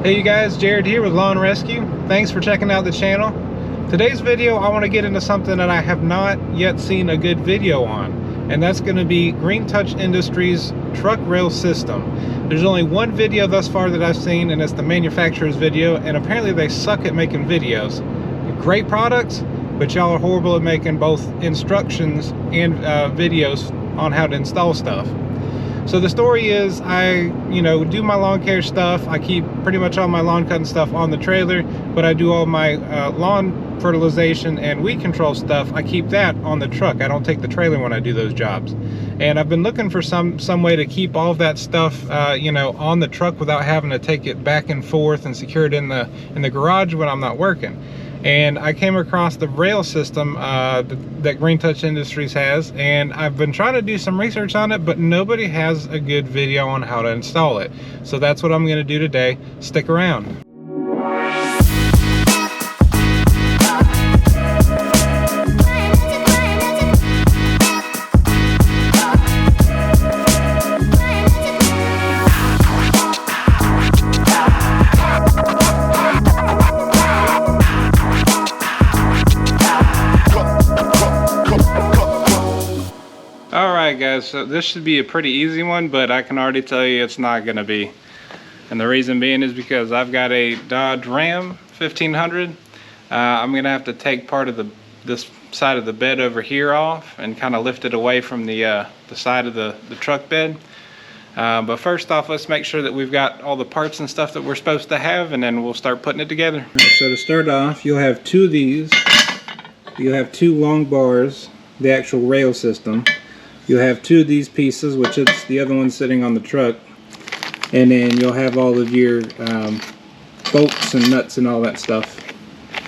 Hey you guys, Jared here with Lawn Rescue. Thanks for checking out the channel. Today's video, I want to get into something that I have not yet seen a good video on, and that's going to be Green Touch Industries truck rail system. There's only one video thus far that I've seen, and it's the manufacturer's video, and apparently they suck at making videos. Great products, but y'all are horrible at making both instructions and videos on how to install stuff. So the story is, I do my lawn care stuff. I keep pretty much all my lawn cutting stuff on the trailer, but I do all my lawn fertilization and weed control stuff. I keep that on the truck. I don't take the trailer when I do those jobs. And I've been looking for some way to keep all of that stuff on the truck without having to take it back and forth and secure it in the garage when I'm not working. And I came across the rail system that Green Touch Industries has, and I've been trying to do some research on it, but nobody has a good video on how to install it. So that's what I'm going to do today. Stick around. Alright guys, so this should be a pretty easy one, but I can already tell you it's not going to be. And the reason being is because I've got a Dodge Ram 1500. I'm going to have to take part of this side of the bed over here off and kind of lift it away from the side of the truck bed. But first off, let's make sure that we've got all the parts and stuff that we're supposed to have, and then we'll start putting it together. Right, so to start off, you'll have two of these. You'll have two long bars, the actual rail system. You'll have two of these pieces, which is the other one sitting on the truck, and then you'll have all of your bolts and nuts and all that stuff,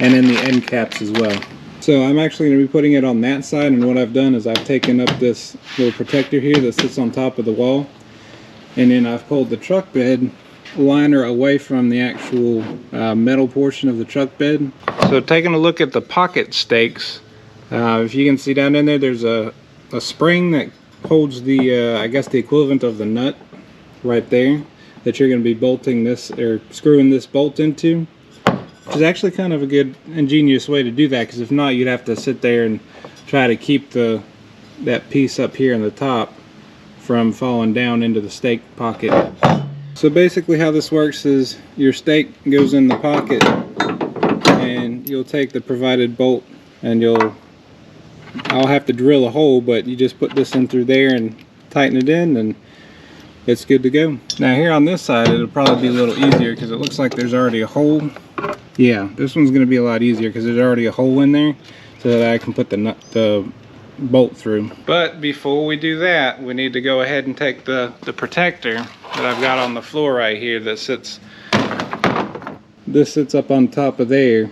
and then the end caps as well. So I'm actually going to be putting it on that side, and what I've done is I've taken up this little protector here that sits on top of the wall, and then I've pulled the truck bed liner away from the actual metal portion of the truck bed. So taking a look at the pocket stakes, if you can see down in there, there's a spring that holds the I guess the equivalent of the nut right there that you're going to be bolting this or screwing this bolt into, which is actually kind of a good ingenious way to do that, because if not, you'd have to sit there and try to keep that piece up here in the top from falling down into the stake pocket. So basically how this works is your stake goes in the pocket, and you'll take the provided bolt, and I'll have to drill a hole, but you just put this in through there and tighten it in, and it's good to go. Now here on this side, it'll probably be a little easier because it looks like there's already a hole. Yeah, this one's going to be a lot easier because there's already a hole in there so that I can put the bolt through. But before we do that, we need to go ahead and take the protector that I've got on the floor right here that sits up on top of there.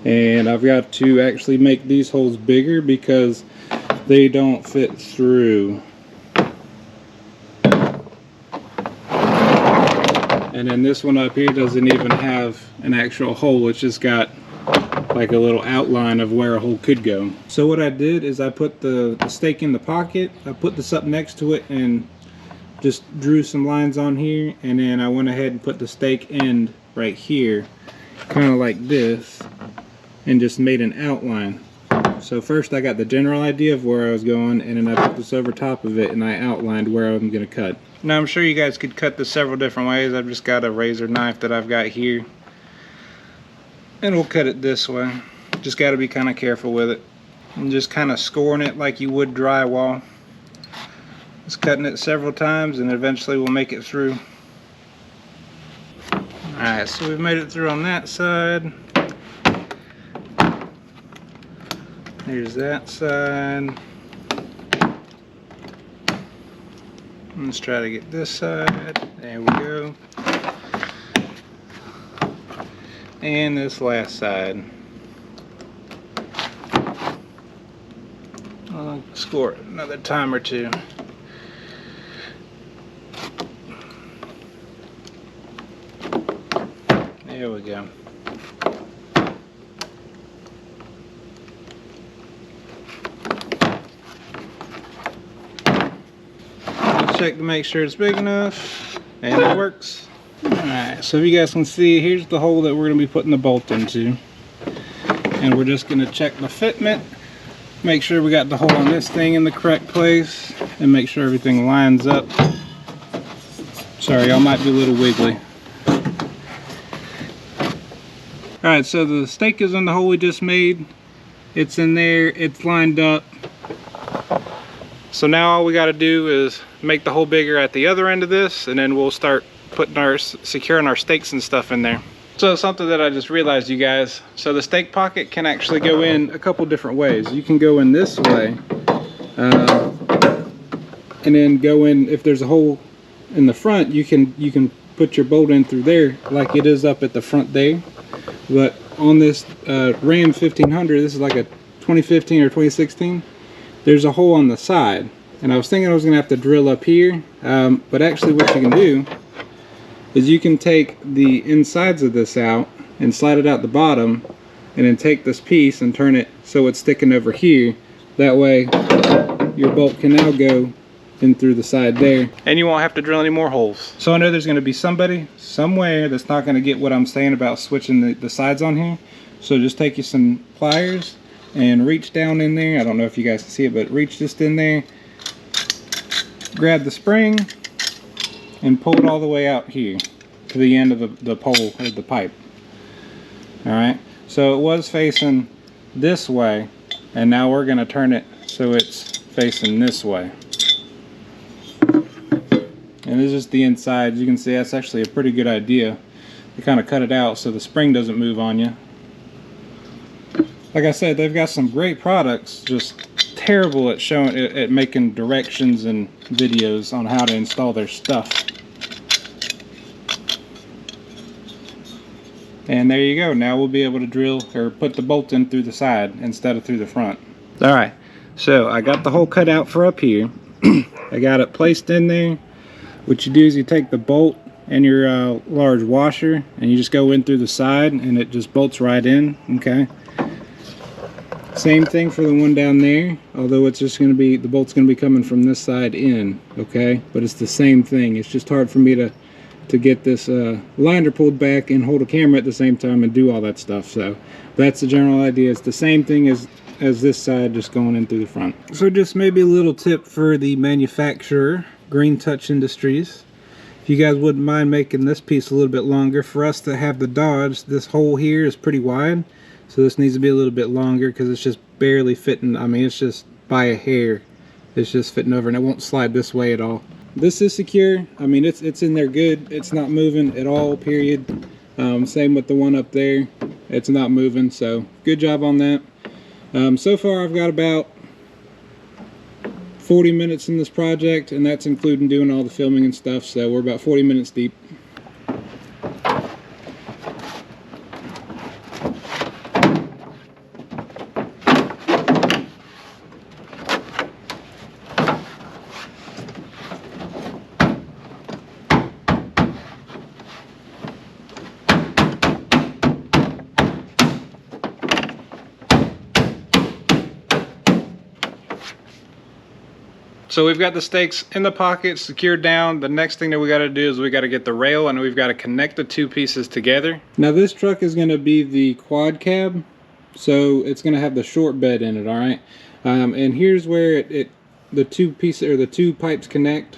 And I've got to actually make these holes bigger because they don't fit through. And then this one up here doesn't even have an actual hole. It's just got like a little outline of where a hole could go. So what I did is I put the stake in the pocket. I put this up next to it and just drew some lines on here. And then I went ahead and put the stake end right here, kind of like this, and just made an outline. So first I got the general idea of where I was going, and then I put this over top of it and I outlined where I'm going to cut. Now I'm sure you guys could cut this several different ways. I've just got a razor knife that I've got here, and we'll cut it this way. Just got to be kind of careful with it, and just kind of scoring it like you would drywall. Just cutting it several times, and eventually we'll make it through. Alright, so we've made it through on that side. Here's that side. Let's try to get this side. There we go. And this last side. I'll score it another time or two. There we go. Check to make sure it's big enough, and it works. Alright, Alright, so if you guys can see, here's the hole that we're going to be putting the bolt into. And we're just going to check the fitment, make sure we got the hole on this thing in the correct place, and make sure everything lines up. Sorry, y'all might be a little wiggly. Alright, so the stake is in the hole we just made. It's in there, it's lined up. So now all we got to do is make the hole bigger at the other end of this, and then we'll start putting securing our stakes and stuff in there. So something that I just realized, you guys, so the stake pocket can actually go in a couple different ways. You can go in this way, and then go in, if there's a hole in the front, you can put your bolt in through there like it is up at the front there. But on this Ram 1500, this is like a 2015 or 2016, there's a hole on the side. And I was thinking I was going to have to drill up here, but actually what you can do is you can take the insides of this out and slide it out the bottom, and then take this piece and turn it so it's sticking over here. That way your bolt can now go in through the side there, and you won't have to drill any more holes. So I know there's going to be somebody somewhere that's not going to get what I'm saying about switching the sides on here. So just take you some pliers and reach down in there. I don't know if you guys can see it, but reach just in there, grab the spring, and pull it all the way out here to the end of the pole or the pipe. Alright, so it was facing this way, and now we're going to turn it so it's facing this way. And this is the inside. You can see that's actually a pretty good idea. You kind of cut it out so the spring doesn't move on you. Like I said, they've got some great products, just terrible at showing, at making directions and videos on how to install their stuff. And there you go. Now we'll be able to drill or put the bolt in through the side instead of through the front. Alright, so I got the hole cut out for up here. I got it placed in there. What you do is you take the bolt and your large washer, and you just go in through the side, and it just bolts right in. Okay. Same thing for the one down there, although it's just going to be, the bolt's going to be coming from this side in. Okay, but it's the same thing. It's just hard for me to get this liner pulled back and hold a camera at the same time and do all that stuff. So that's the general idea. It's the same thing as this side, just going in through the front. So just maybe a little tip for the manufacturer, Green Touch Industries. If you guys wouldn't mind making this piece a little bit longer, for us to have the Dodge, this hole here is pretty wide, so this needs to be a little bit longer because it's just barely fitting. I mean, it's just by a hair. It's just fitting over, and it won't slide this way at all. This is secure. I mean, it's in there good. It's not moving at all, period. Same with the one up there. It's not moving, so good job on that. So far I've got about 40 minutes in this project, and that's including doing all the filming and stuff, so we're about 40 minutes deep. So we've got the stakes in the pocket, secured down. The next thing that we got to do is we got to get the rail, and we've got to connect the two pieces together. Now this truck is going to be the quad cab, so it's going to have the short bed in it, all right? And here's where the two pieces, or the two pipes, connect,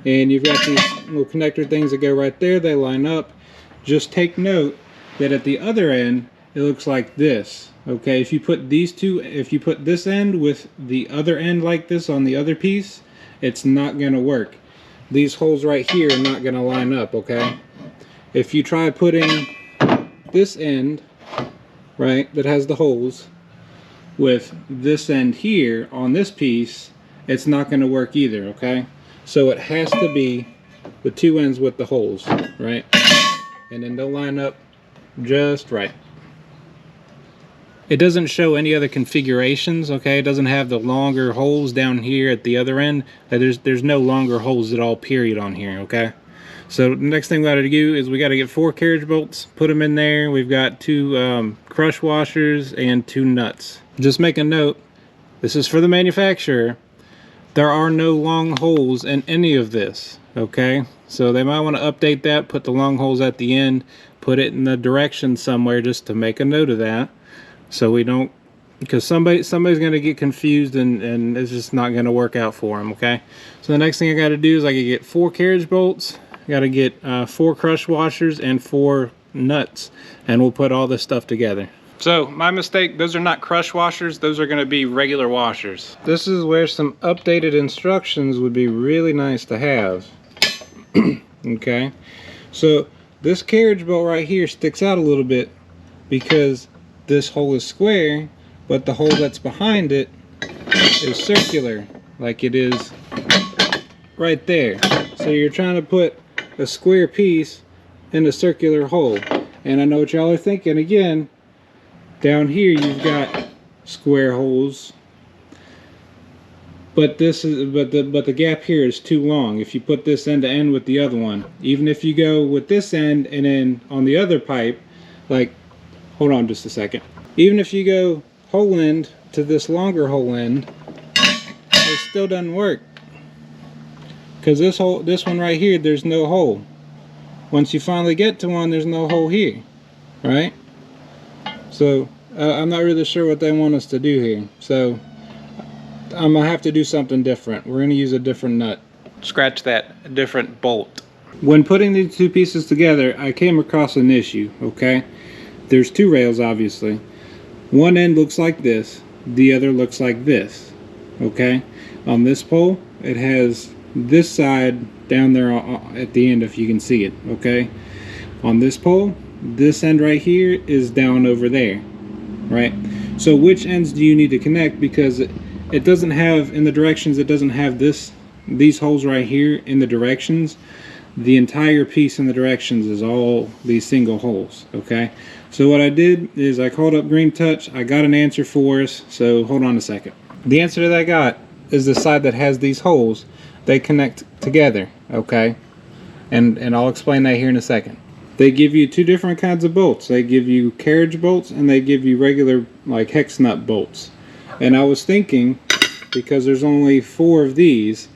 and you've got these little connector things that go right there. They line up. Just take note that at the other end it looks like this. Okay, if you put these two, if you put this end with the other end like this on the other piece, it's not going to work. These holes right here are not going to line up, okay? If you try putting this end, right, that has the holes, with this end here on this piece, it's not going to work either, okay? So it has to be the two ends with the holes, right? And then they'll line up just right. It doesn't show any other configurations, okay? It doesn't have the longer holes down here at the other end. There's no longer holes at all, period, on here, okay? So the next thing we got to do is we got to get 4 carriage bolts, put them in there. We've got 2 crush washers and 2 nuts. Just make a note, this is for the manufacturer. There are no long holes in any of this, Okay, so they might want to update that, put the long holes at the end, put it in the direction somewhere just to make a note of that, so we don't, because somebody's going to get confused and it's just not going to work out for them. Okay, so the next thing I got to do is I got to get 4 carriage bolts, I got to get 4 crush washers and 4 nuts, and we'll put all this stuff together. So my mistake, those are not crush washers, those are going to be regular washers. This is where some updated instructions would be really nice to have. Okay, so this carriage bolt right here sticks out a little bit because this hole is square, but the hole that's behind it is circular, like it is right there. So you're trying to put a square piece in a circular hole, and I know what y'all are thinking. Again, down here you've got square holes, but the gap here is too long. If you put this end to end with the other one, even if you go with this end and then on the other pipe, like, hold on just a second, even if you go hole end to this longer hole end, it still doesn't work, because this one right here, there's no hole. Once you finally get to one, there's no hole here, right? So I'm not really sure what they want us to do here, so I'm gonna have to do something different. We're gonna use a different nut. Scratch that, a different bolt. When putting these two pieces together, I came across an issue. Okay, there's 2 rails, obviously. One end looks like this, the other looks like this. Okay, on this pole it has this side down there at the end, if you can see it. Okay, on this pole, this end right here is down over there, right? So which ends do you need to connect? Because it doesn't have, in the directions, it doesn't have these holes right here in the directions. The entire piece in the directions is all these single holes. Okay, so what I did is I called up Green Touch. I got an answer for us, so hold on a second. The answer that I got is the side that has these holes, they connect together. Okay, and I'll explain that here in a second. They give you 2 different kinds of bolts. They give you carriage bolts and they give you regular, like, hex nut bolts. And I was thinking, because there's only 4 of these,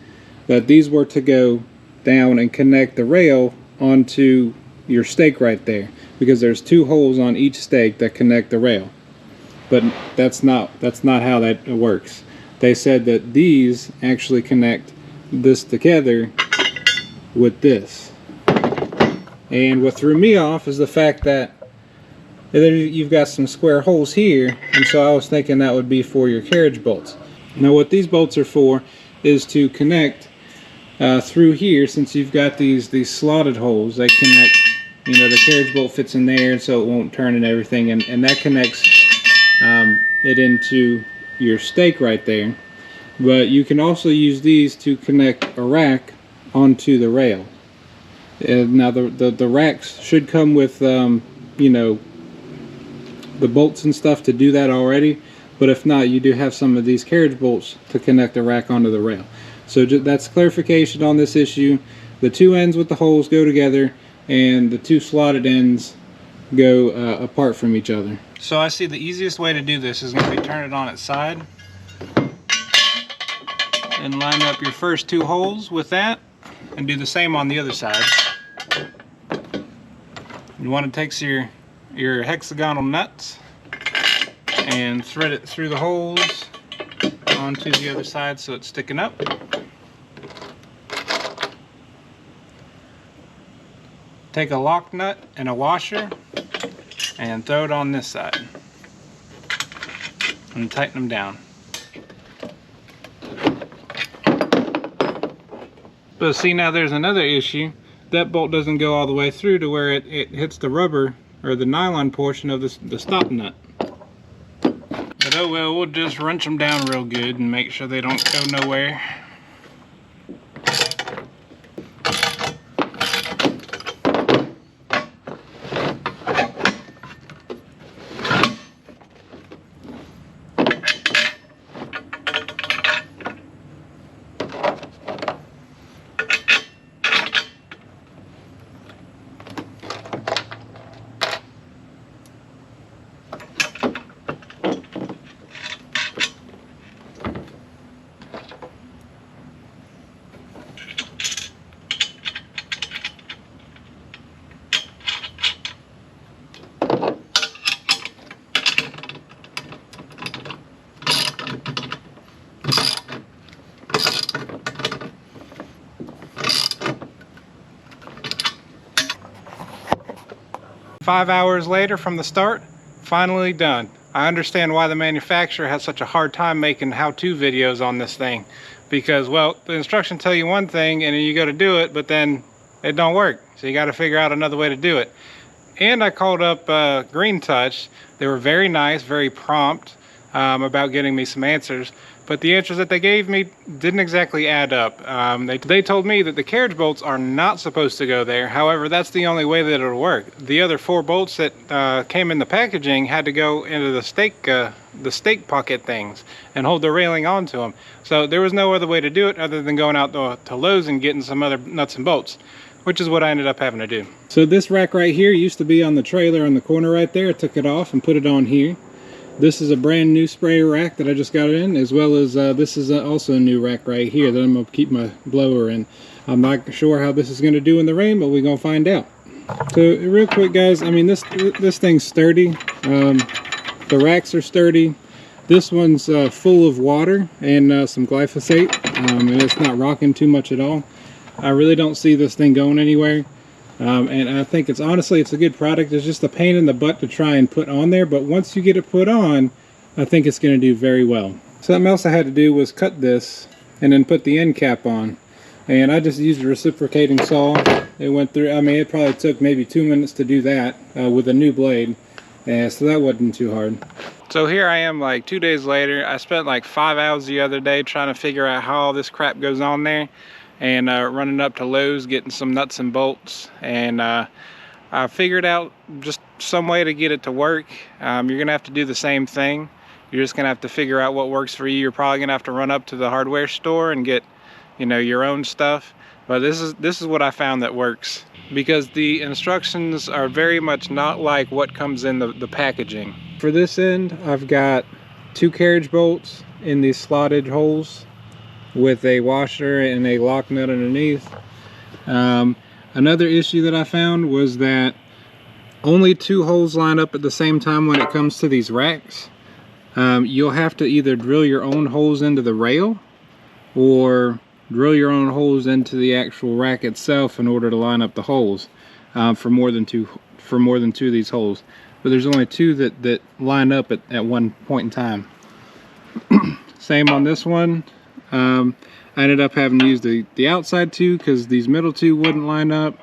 that these were to go down and connect the rail onto your stake right there, because there's 2 holes on each stake that connect the rail. But that's not how that works. They said that these actually connect this together with this. And what threw me off is the fact that you've got some square holes here, and so I was thinking that would be for your carriage bolts. Now what these bolts are for is to connect through here. Since you've got these slotted holes, they connect, you know, the carriage bolt fits in there so it won't turn and everything, and that connects it into your stake right there. But you can also use these to connect a rack onto the rail. Now the racks should come with you know, the bolts and stuff to do that already, but if not, you do have some of these carriage bolts to connect the rack onto the rail. So that's clarification on this issue. The 2 ends with the holes go together, and the 2 slotted ends go apart from each other. So I see the easiest way to do this is going to be turn it on its side and line up your first 2 holes with that, and do the same on the other side. You want to take your hexagonal nuts and thread it through the holes onto the other side so it's sticking up. Take a lock nut and a washer and throw it on this side and tighten them down. But see, now there's another issue. That bolt doesn't go all the way through to where it hits the rubber or the nylon portion of the stop nut. But oh well, we'll just wrench them down real good and make sure they don't go nowhere. 5 hours later from the start, finally done. I understand why the manufacturer has such a hard time making how-to videos on this thing, because, well, the instructions tell you one thing and then you go to do it, but then it don't work. So you got to figure out another way to do it. And I called up Green Touch. They were very nice, very prompt about getting me some answers. But the answers that they gave me didn't exactly add up. They told me that the carriage bolts are not supposed to go there. However, that's the only way that it'll work. The other 4 bolts that came in the packaging had to go into the stake pocket things and hold the railing onto them. So there was no other way to do it other than going out to Lowe's and getting some other nuts and bolts, which is what I ended up having to do. So this rack right here used to be on the trailer on the corner right there. I took it off and put it on here. This is a brand new sprayer rack that I just got in, as well as this is also a new rack right here that I'm going to keep my blower in. I'm not sure how this is going to do in the rain, but we're going to find out. So real quick, guys, I mean, this thing's sturdy. The racks are sturdy. This one's full of water and some glyphosate, and it's not rocking too much at all. I really don't see this thing going anywhere. And I think it's a good product. It's just a pain in the butt to try and put on there, but once you get it put on, I think it's going to do very well. Something else I had to do was cut this and then put the end cap on. And I just used a reciprocating saw. It went through, I mean, it probably took maybe 2 minutes to do that with a new blade. So that wasn't too hard. So here I am like 2 days later. I spent like 5 hours the other day trying to figure out how all this crap goes on there. And running up to Lowe's, getting some nuts and bolts, and I figured out just some way to get it to work. You're gonna have to do the same thing. You're just gonna have to figure out what works for you. You're probably gonna have to run up to the hardware store and get, you know, your own stuff. But this is what I found that works, because the instructions are very much not like what comes in the packaging. For this end, I've got 2 carriage bolts in these slotted holes with a washer and a lock nut underneath. Another issue that I found was that only 2 holes line up at the same time when it comes to these racks. You'll have to either drill your own holes into the rail or drill your own holes into the actual rack itself in order to line up the holes for more than two of these holes. But there's only 2 that line up at one point in time. Same on this one. I ended up having to use the outside 2 because these middle 2 wouldn't line up.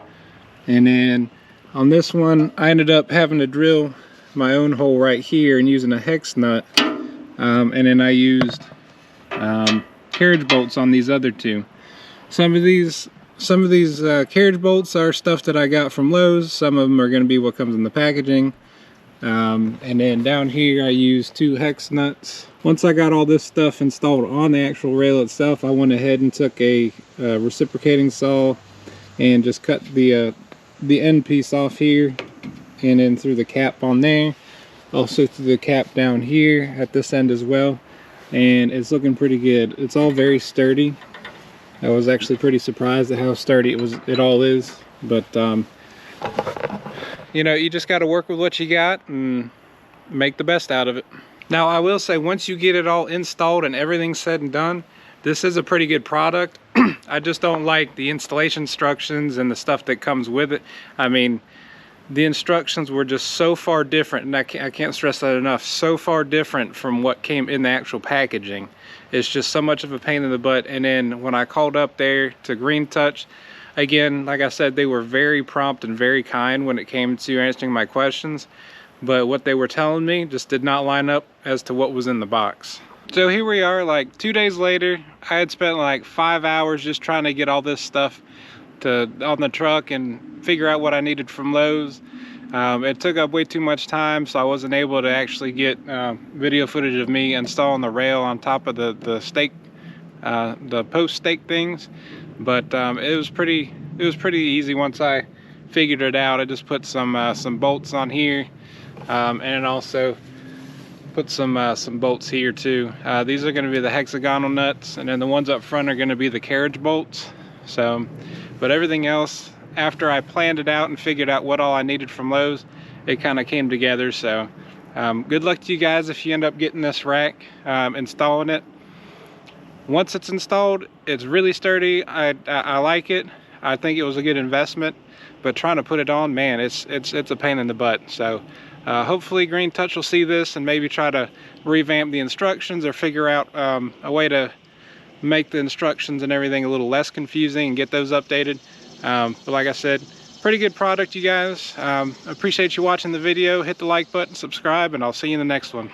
And then on this one, I ended up having to drill my own hole right here and using a hex nut. And then I used carriage bolts on these other 2. Some of these carriage bolts are stuff that I got from Lowe's. Some of them are going to be what comes in the packaging. And then down here I used 2 hex nuts. Once I got all this stuff installed on the actual rail itself, I went ahead and took a reciprocating saw and just cut the end piece off here, and then through the cap on there, also through the cap down here at this end as well. And it's looking pretty good. It's all very sturdy. I was actually pretty surprised at how sturdy it all is. But you know, you just got to work with what you got and make the best out of it. Now, I will say, once you get it all installed and everything's said and done, this is a pretty good product. I just don't like the installation instructions and the stuff that comes with it. I mean, the instructions were just so far different, and I can't stress that enough, so far different from what came in the actual packaging. It's just so much of a pain in the butt. And then when I called up there to Green Touch, again, like I said, they were very prompt and very kind when it came to answering my questions. But what they were telling me just did not line up as to what was in the box. So here we are, like 2 days later. I had spent like 5 hours just trying to get all this stuff on the truck and figure out what I needed from Lowe's. It took up way too much time, so I wasn't able to actually get video footage of me installing the rail on top of the stake, the post stake things. But it was pretty easy once I figured it out. I just put some bolts on here. And then also put some bolts here too. These are going to be the hexagonal nuts, and then the ones up front are going to be the carriage bolts. So, but everything else, after I planned it out and figured out what all I needed from Lowe's, it kind of came together. So good luck to you guys if you end up getting this rack, installing it. Once it's installed, it's really sturdy. I like it. I think it was a good investment, but trying to put it on, man, it's a pain in the butt. So hopefully Green Touch will see this and maybe try to revamp the instructions or figure out a way to make the instructions and everything a little less confusing and get those updated. But like I said, pretty good product, you guys. Appreciate you watching the video. Hit the like button, subscribe, and I'll see you in the next one.